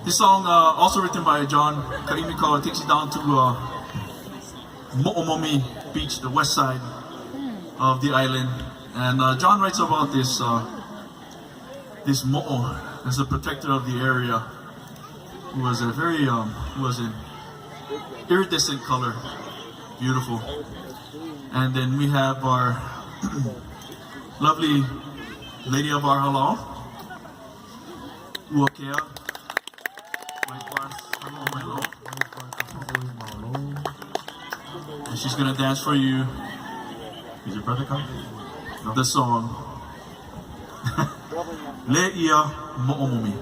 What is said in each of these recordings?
This song, also written by John Kaimiko, it takes you down to Mo'omomi Beach, the west side of the island. And John writes about this this mo'o as a protector of the area, who was a very who was an iridescent color, beautiful. And then we have our lovely Lady of our Halal, Uakea. Hello, my love. And she's gonna dance for you. Is your brother come? The song Le'ia Mo'omomi.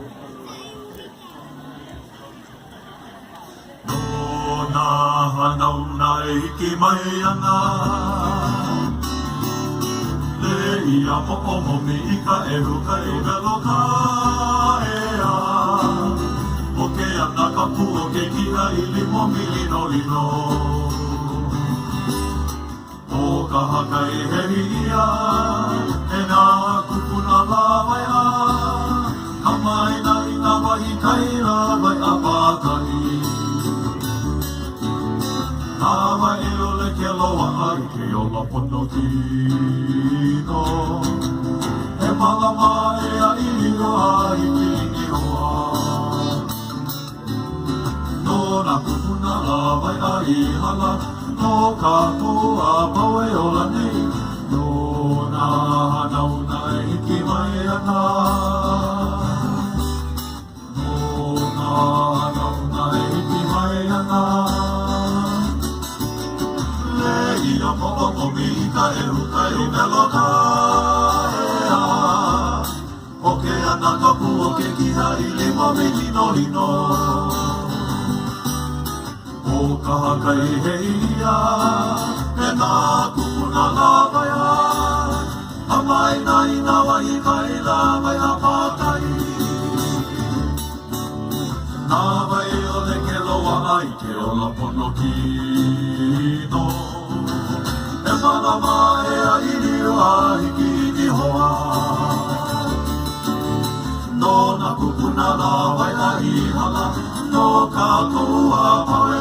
No na hanau na iki mai ana Le'ia Mo'omomi ika ehu ka e velo ka ea Oke ana ka pu o ke kina I limo mi lino lino O ka haka e heri ia E nā kupuna lawai a Ka mai na I nā wahi kaira vai a pātai Nā wai e ole ke loa ai ke ola pono kino E malama e a ilo ai ki ni hoa No nā kupuna lawai a I hala No kātua paue ola nei No nā hanau nā iki mai ana No nā hanau nā iki mai ana Le'ia mo'omomi ka ehu kai melo ka ea O ke ana ka pu o ke kina I limo mi lino lino O ka haka I hei ia, e nā kupuna lawai a A mai nā I nā wahi kai lawai a pātai Nā wai ole ke loa ai ke ola pono kino E manama e a iriu a hiki ni hoa No nā kupuna lawai a I hala No kātua paue